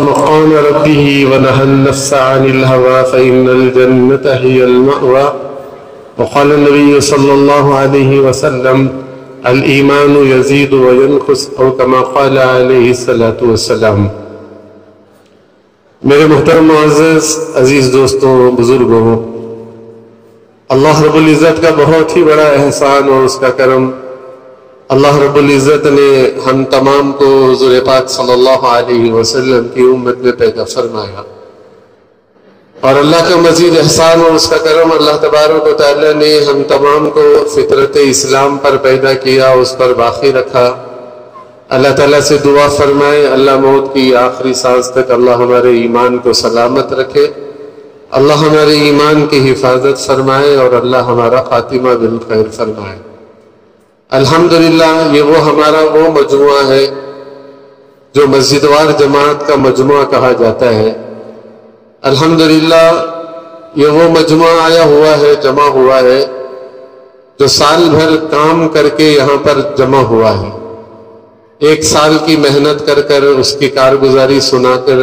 مقام ربه ونهى النفس عن الهوى فإن الجنة هي المأوى. وقال النبي صلى الله عليه وسلم الإيمان يزيد وينقص أو كما قال عليه الصلاة والسلام. میرے محترم معزز عزیز دوستوں بزرگوں، اللہ رب العزت کا بہت ہی بڑا احسان اور اس کا کرم، اللہ رب العزت نے ہم تمام کو حضور پاک صلی اللہ علیہ وسلم کی امت میں پیدا فرمایا، اور اللہ کا مزید احسان اور اس کا کرم، اللہ تبارک و تعالی نے ہم تمام کو فطرت اسلام پر پیدا کیا، اس پر باقی رکھا۔ اللہ تعالیٰ سے دعا فرمائے اللہ موت کی آخری سانس تک اللہ ہمارے ایمان کو سلامت رکھے، اللہ ہمارے ایمان کی حفاظت فرمائے، اور اللہ ہمارا خاتمہ بالخیر فرمائے۔ الحمدللہ یہ ہمارا وہ مجموعہ ہے جو مسجد وار جماعت کا مجموعہ کہا جاتا ہے۔ الحمدللہ یہ وہ مجموعہ آیا ہوا ہے، جمع ہوا ہے، جو سال بھر کام کر کے یہاں پر جمع ہوا ہے، ایک سال کی محنت کر کر اس کی کارگزاری سنا کر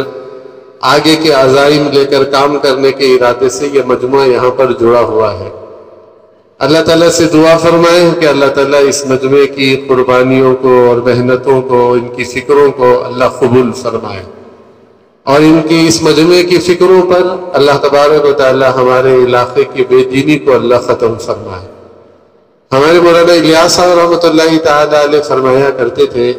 آگے کے عزائم لے کر کام کرنے کے ارادے سے یہ مجموعہ یہاں پر جڑا ہوا ہے۔ اللہ تعالیٰ سے دعا فرمائیں کہ اللہ تعالیٰ اس مجموعے کی قربانیوں کو اور محنتوں کو، ان کی فکروں کو اللہ قبول فرمائے، اور ان کی اس مجموعے کی فکروں پر اللہ تبارک و تعالی ہمارے علاقے کی بے دینی کو اللہ ختم فرمائے۔ ہمارے مولانا الیاس صاحب رحمۃ اللہ تعالی علیہ فرمایا کرتے تھے،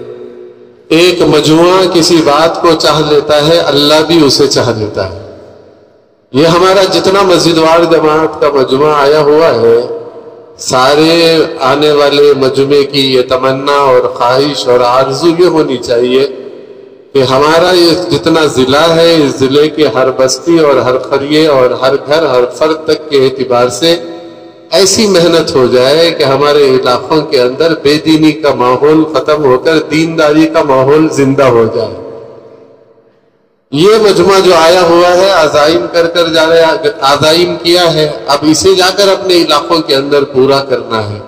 ایک مجموعہ کسی بات کو چاہ لیتا ہے، اللہ بھی اسے چاہ لیتا ہے۔ یہ ہمارا جتنا مسجد وار جماعت کا مجموعہ آیا ہوا ہے، سارے آنے والے مجمعے کی یہ تمنا اور خواہش اور آرزو یہ ہونی چاہیے کہ ہمارا یہ جتنا ضلع ہے، اس ضلع کے ہر بستی اور ہر قریے اور ہر گھر، ہر فرد تک کے اعتبار سے ایسی محنت ہو جائے کہ ہمارے علاقوں کے اندر بے دینی کا ماحول ختم ہو کر دینداری کا ماحول زندہ ہو جائے۔ یہ مجموعہ جو آیا ہوا ہے، عزائم کر کر جا رہے، عزائم کیا ہے، اب اسے جا کر اپنے علاقوں کے اندر پورا کرنا ہے۔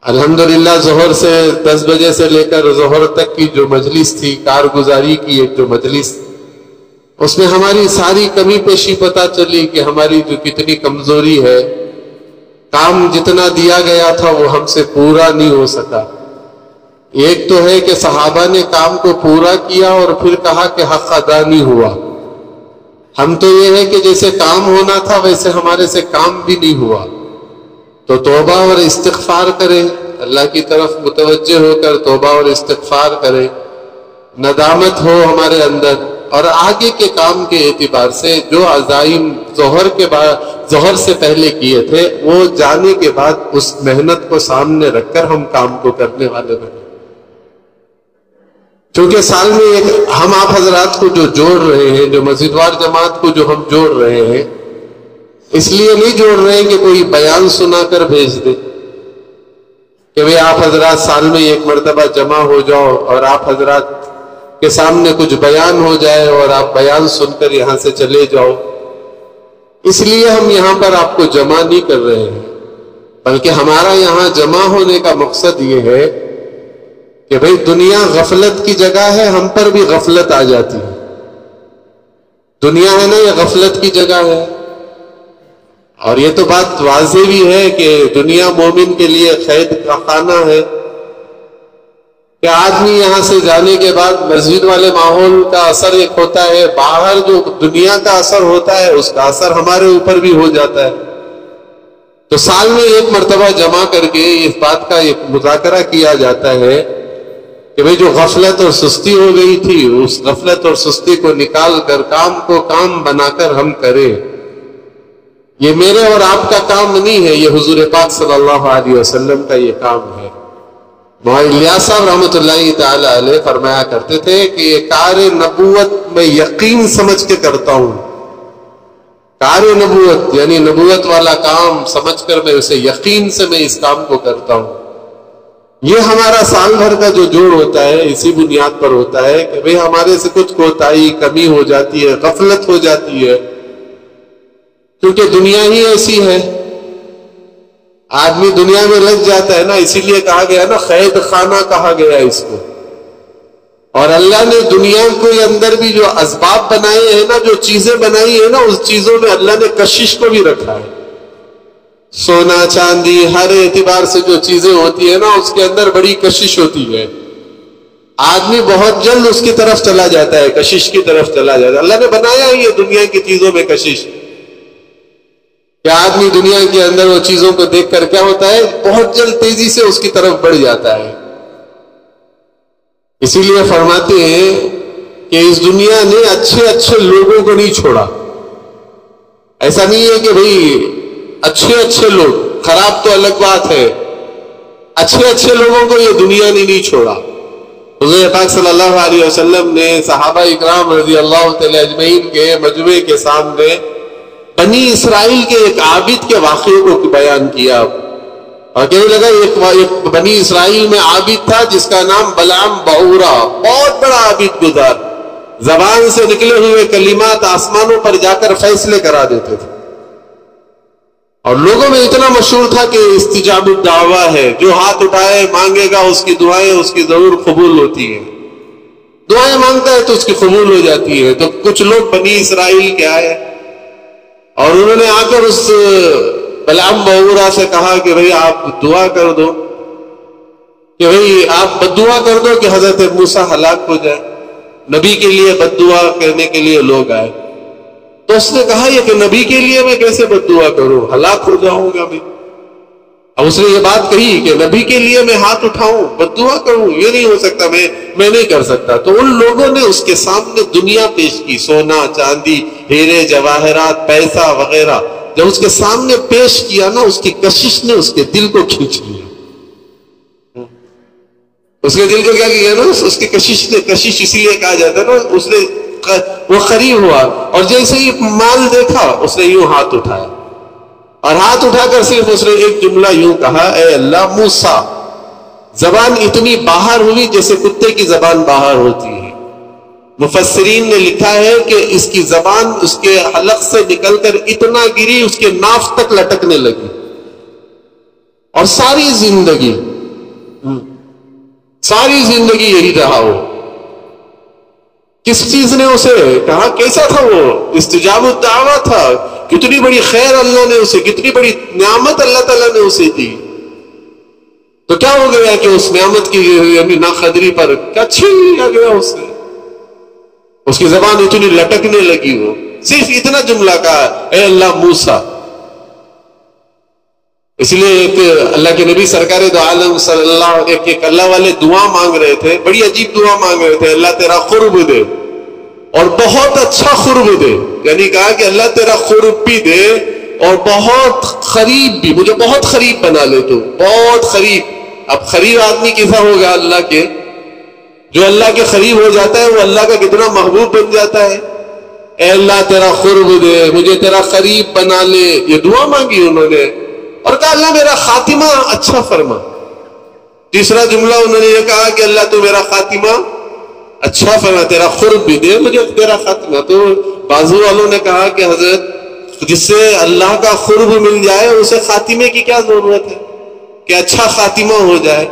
الحمدللہ ظہر سے 10 بجے سے لے کر ظہر تک کی جو مجلس تھی، کارگزاری کی ایک جو مجلس، اس میں ہماری ساری کمی پیشی پتہ چلی کہ ہماری جو کتنی کمزوری ہے، کام جتنا دیا گیا تھا وہ ہم سے پورا نہیں ہو سکا۔ ایک تو ہے کہ صحابہ نے کام کو پورا کیا اور پھر کہا کہ حق ادا نہیں ہوا۔ ہم تو یہ ہے کہ جیسے کام ہونا تھا ویسے ہمارے سے کام بھی نہیں ہوا، تو توبہ اور استغفار کریں، اللہ کی طرف متوجہ ہو کر توبہ اور استغفار کریں، ندامت ہو ہمارے اندر، اور آگے کے کام کے اعتبار سے جو عزائم ظہر سے پہلے کیے تھے وہ جانے کے بعد اس محنت کو سامنے رکھ کر ہم کام کو کرنے والے بنے۔ چونکہ سال میں ایک ہم آپ حضرات کو جو جوڑ رہے ہیں، جو مسجد وار جماعت کو جو ہم جوڑ رہے ہیں، اس لیے نہیں جوڑ رہے ہیں کہ کوئی بیان سنا کر بھیج دے کہ بھئی آپ حضرات سال میں ایک مرتبہ جمع ہو جاؤ اور آپ حضرات کے سامنے کچھ بیان ہو جائے اور آپ بیان سن کر یہاں سے چلے جاؤ۔ اس لیے ہم یہاں پر آپ کو جمع نہیں کر رہے ہیں، بلکہ ہمارا یہاں جمع ہونے کا مقصد یہ ہے کہ بھئی دنیا غفلت کی جگہ ہے، ہم پر بھی غفلت آ جاتی ہے۔ دنیا ہے نا، یہ غفلت کی جگہ ہے، اور یہ تو بات واضح بھی ہے کہ دنیا مومن کے لیے قید کا خانہ ہے، کہ آدمی یہاں سے جانے کے بعد مسجد والے ماحول کا اثر ایک ہوتا ہے، باہر جو دنیا کا اثر ہوتا ہے اس کا اثر ہمارے اوپر بھی ہو جاتا ہے۔ تو سال میں ایک مرتبہ جمع کر کے اس بات کا ایک مذاکرہ کیا جاتا ہے کہ بھئی جو غفلت اور سستی ہو گئی تھی، اس غفلت اور سستی کو نکال کر کام کو کام بنا کر ہم کریں۔ یہ میرے اور آپ کا کام نہیں ہے، یہ حضور پاک صلی اللہ علیہ وسلم کا یہ کام ہے۔ مولانا الیاس صاحب رحمۃ اللہ تعالی علیہ فرمایا کرتے تھے کہ یہ کار نبوت میں یقین سمجھ کے کرتا ہوں، کار نبوت یعنی نبوت والا کام سمجھ کر میں اسے یقین سے میں اس کام کو کرتا ہوں۔ یہ ہمارا سال بھر کا جو جوڑ ہوتا ہے اسی بنیاد پر ہوتا ہے کہ بھئی ہمارے سے کچھ کوتاہی کمی ہو جاتی ہے، غفلت ہو جاتی ہے، کیونکہ دنیا ہی ایسی ہے، آدمی دنیا میں لگ جاتا ہے نا، اسی لیے کہا گیا نا قید خانہ کہا گیا اس کو۔ اور اللہ نے دنیا کے اندر بھی جو اسباب بنائے ہیں نا، جو چیزیں بنائی ہیں نا، اس چیزوں میں اللہ نے کشش کو بھی رکھا ہے. سونا چاندی ہر اعتبار سے جو چیزیں ہوتی ہیں نا، اس کے اندر بڑی کشش ہوتی ہے. آدمی بہت جلد اس کی طرف چلا جاتا ہے، کشش کی طرف چلا جاتا ہے. اللہ نے بنایا ہی ہے دنیا کی چیزوں میں کشش، کہ آدمی دنیا کے اندر وہ چیزوں کو دیکھ کر کیا ہوتا ہے، بہت جلد تیزی سے اس کی طرف بڑھ جاتا ہے. اسی لیے فرماتے ہیں کہ اس دنیا نے اچھے اچھے لوگوں کو نہیں چھوڑا. ایسا نہیں ہے کہ بھئی اچھے اچھے لوگ، خراب تو الگ بات ہے، اچھے اچھے لوگوں کو یہ دنیا نے نہیں چھوڑا. حضور پاک صلی اللہ علیہ وسلم نے صحابہ اکرام رضی اللہ تعالی اجمعین کے مجمع کے سامنے بنی اسرائیل کے ایک عابد کے واقعے کو بیان کیا، اور کہنے لگا ایک بنی اسرائیل میں عابد تھا جس کا نام بلعام بعورہ، بہت بڑا عابد گزار، زبان سے نکلے ہوئے کلمات آسمانوں پر جا کر فیصلے کرا دیتے تھے، اور لوگوں میں اتنا مشہور تھا کہ استجاب الدعوہ ہے، جو ہاتھ اٹھائے مانگے گا اس کی دعائیں اس کی ضرور قبول ہوتی ہیں، دعائیں مانگتا ہے تو اس کی قبول ہو جاتی ہے. تو کچھ لوگ بنی اسرائیل کے آئے اور انہوں نے آ کر اس بلعام بعورہ سے کہا کہ بھئی آپ دعا کر دو، کہ بھئی آپ بد دعا کر دو کہ حضرت موسیٰ ہلاک ہو جائے. نبی کے لیے بد دعا کرنے کے لیے لوگ آئے، تو اس نے کہا یہ کہ نبی کے لیے میں کیسے بد دعا کروں، ہلاک ہو جاؤں گا میں. اب اس نے یہ بات کہی کہ نبی کے لیے میں ہاتھ اٹھاؤں بد دعا کروں، یہ نہیں ہو سکتا، میں نہیں کر سکتا. تو ان لوگوں نے اس کے سامنے دنیا پیش کی، سونا چاندی ہیرے جواہرات پیسہ وغیرہ. جب اس کے سامنے پیش کیا نا، اس کی کشش نے اس کے دل کو کھینچ لیا. اس کے دل کو کیا کیا نا، اس کی کشش نے، کشش اسی لیے کہا جاتا ہے نا، اس نے وہ قریب ہوا، اور جیسے ہی مال دیکھا اس نے یوں ہاتھ اٹھایا، اور ہاتھ اٹھا کر صرف اس نے ایک جملہ یوں کہا، اے اللہ موسیٰ. زبان اتنی باہر ہوئی جیسے کتے کی زبان باہر ہوتی ہے. مفسرین نے لکھا ہے کہ اس کی زبان اس کے حلق سے نکل کر اتنا گری اس کے ناف تک لٹکنے لگی، اور ساری زندگی یہی رہا. وہ کس چیز نے اسے کہا، کیسا تھا وہ، استجاب الدعوہ تھا، کتنی بڑی خیر اللہ نے اسے، کتنی بڑی نعمت اللہ تعالیٰ نے اسے دی. تو کیا ہو گیا کہ اس نعمت کی ناقدری پر کیا چھین لیا گیا اس نے، اس کی زبان اتنی لٹکنے لگی. وہ صرف اتنا جملہ کہا، اے اللہ موسیٰ. اس لیے ایک اللہ کے نبی سرکار دو عالم صلی اللہ ایک اللہ والے دعا مانگ رہے تھے، بڑی عجیب دعا مانگ رہے تھے، اللہ تیرا قرب دے اور بہت اچھا قرب دے. یعنی کہا کہ اللہ تیرا قرب بھی دے اور بہت قریب بھی، مجھے بہت قریب بنا لے تو، بہت قریب. اب قریب آدمی کیسا ہوگا اللہ کے، جو اللہ کے قریب ہو جاتا ہے وہ اللہ کا کتنا محبوب بن جاتا ہے. اے اللہ تیرا قرب دے، مجھے تیرا قریب بنا لے، یہ دعا مانگی انہوں نے، اور کہا اللہ میرا خاتمہ اچھا فرما. تیسرا جملہ انہوں نے یہ کہا کہ اللہ تو میرا خاتمہ اچھا فرما، تیرا قرب بھی دے مجھے تیرا خاتمہ. تو بازو والوں نے کہا کہ حضرت جس سے اللہ کا قرب مل جائے اسے خاتمے کی کیا ضرورت ہے کہ اچھا خاتمہ ہو جائے.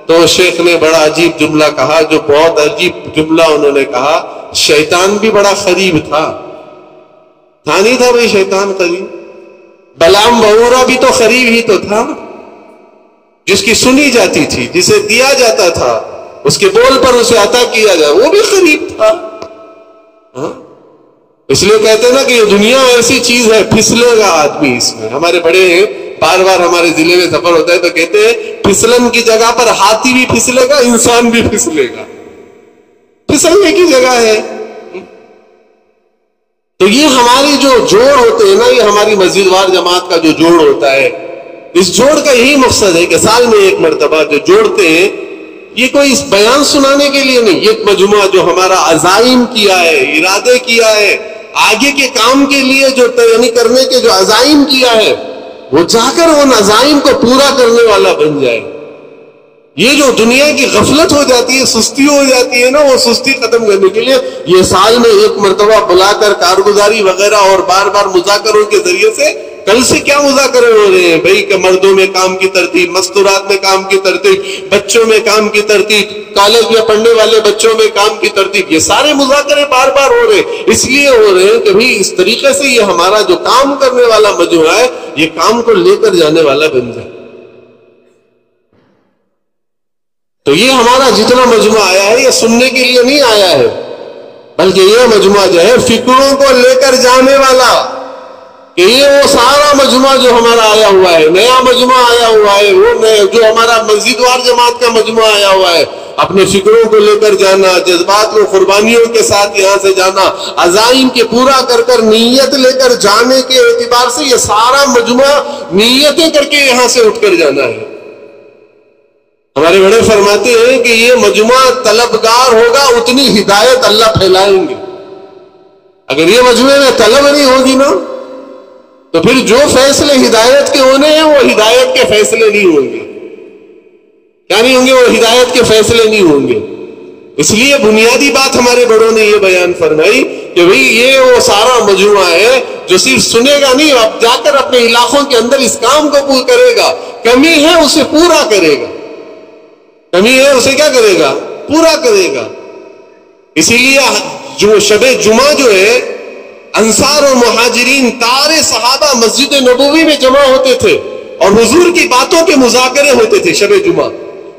تو شیخ نے بڑا عجیب جملہ کہا، جو بہت عجیب جملہ انہوں نے کہا، شیطان بھی بڑا قریب تھا نہیں تھا بھائی شیطان قریب؟ بلعام بعورہ بھی تو قریب ہی تو تھا، جس کی سنی جاتی تھی، جسے دیا جاتا تھا، اس کے بول پر اسے عطا کیا جائے، وہ بھی قریب تھا. اس لیے کہتے ہیں نا کہ یہ دنیا ایسی چیز ہے، پھسلے گا آدمی اس میں. ہمارے بڑے ہیں، بار بار ہمارے ضلع میں سفر ہوتا ہے تو کہتے ہیں پھسلن کی جگہ پر ہاتھی بھی پھسلے گا، انسان بھی پھسلے گا، پھسلنے کی جگہ ہے. تو یہ ہماری جو جوڑ ہوتے ہیں نا، یہ ہماری مسجد وار جماعت کا جو جوڑ ہوتا ہے، اس جوڑ کا یہی مقصد ہے کہ سال میں ایک مرتبہ جو جوڑتے ہیں، یہ کوئی اس بیان سنانے کے لیے نہیں، یہ مجموعہ جو ہمارا عزائم کیا ہے، ارادے کیا ہے، آگے کے کام کے لیے جو یعنی کرنے کے جو عزائم کیا ہے، وہ جا کر ان عزائم کو پورا کرنے والا بن جائے. یہ جو دنیا کی غفلت ہو جاتی ہے، سستی ہو جاتی ہے نا، وہ سستی ختم کرنے کے لیے یہ سال میں ایک مرتبہ بلا کر کارگزاری وغیرہ اور بار بار مذاکروں کے ذریعے سے کل سے کیا مذاکرے ہو رہے ہیں بھائی کہ مردوں میں کام کی ترتیب، مستورات میں کام کی ترتیب، بچوں میں کام کی ترتیب، کالج میں پڑھنے والے بچوں میں کام کی ترتیب، یہ سارے مذاکرے بار بار ہو رہے ہیں۔ اس لیے ہو رہے ہیں کہ بھائی اس طریقے سے یہ ہمارا جو کام کرنے والا مجموعہ ہے یہ کام کو لے کر جانے والا بن جائے۔ تو یہ ہمارا جتنا مجموعہ آیا ہے یہ سننے کے لیے نہیں آیا ہے، بلکہ یہ مجموعہ جو ہے فکروں کو لے کر جانے والا، کہ یہ وہ سارا مجموعہ جو ہمارا آیا ہوا ہے، نیا مجموعہ آیا ہوا ہے، وہ جو ہمارا مسجد وار جماعت کا مجموعہ آیا ہوا ہے، اپنے فکروں کو لے کر جانا، جذبات کو قربانیوں کے ساتھ یہاں سے جانا، عزائم کے پورا کر کر نیت لے کر جانے کے اعتبار سے یہ سارا مجموعہ نیتیں کر کے یہاں سے اٹھ کر جانا ہے۔ ہمارے بڑے فرماتے ہیں کہ یہ مجموعہ طلبگار ہوگا اتنی ہدایت اللہ پھیلائیں گے۔ اگر یہ مجموعے میں طلب نہیں ہوگی نا تو پھر جو فیصلے ہدایت کے ہونے ہیں وہ ہدایت کے فیصلے نہیں ہوں گے۔ کیا نہیں ہوں گے؟ وہ ہدایت کے فیصلے نہیں ہوں گے۔ اس لیے بنیادی بات ہمارے بڑوں نے یہ بیان فرمائی کہ بھئی یہ وہ سارا مجموعہ ہے جو صرف سنے گا نہیں، اب جا کر اپنے علاقوں کے اندر اس کام کو پورا کرے گا، کمی ہے اسے پورا کرے گا، کمی ہے اسے کیا کرے گا؟ پورا کرے گا۔ اسی لیے جو شب جمعہ جو ہے انصار اور مہاجرین تارے صحابہ مسجد نبوی میں جمع ہوتے تھے اور حضور کی باتوں کے مذاکرے ہوتے تھے شب جمعہ،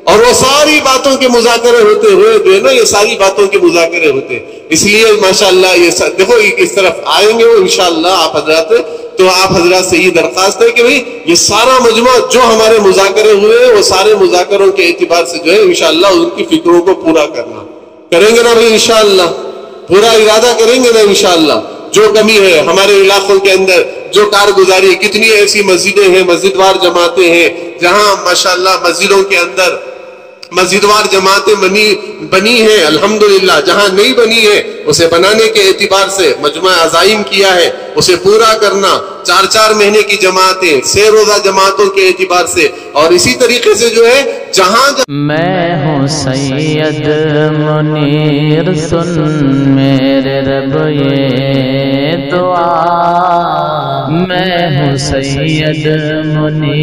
اور وہ ساری باتوں کے مذاکرے ہوتے ہوئے جو ہے نا یہ ساری باتوں کے مذاکرے ہوتے۔ اس لیے ماشاءاللہ یہ دیکھو اس طرف آئیں گے وہ انشاءاللہ آپ حضرات، تو آپ حضرات سے یہ درخواست ہے کہ بھئی یہ سارا مجموعہ جو ہمارے مذاکرے ہوئے ہیں وہ سارے مذاکروں کے اعتبار سے جو ہے انشاءاللہ ان کی فکروں کو پورا کرنا کریں گے نا بھئی، انشاءاللہ پورا ارادہ کریں گے نا انشاءاللہ۔ جو کمی ہے ہمارے علاقوں کے اندر، جو کارگزاری، کتنی ایسی مسجدیں ہیں، مسجد وار جماعتیں ہیں جہاں ماشاءاللہ مسجدوں کے اندر مسجد وار جماعتیں بنی ہیں الحمدللہ، جہاں نہیں بنی ہے اسے بنانے کے اعتبار سے مجموعہ عزائم کیا ہے، اسے پورا کرنا، 4 مہینے کی جماعتیں، 6 روزہ جماعتوں کے اعتبار سے، اور اسی طریقے سے جو ہے جہاں میں ہوں سید منیر، سن میرے رب یہ دعا، میں ہوں سید منیر۔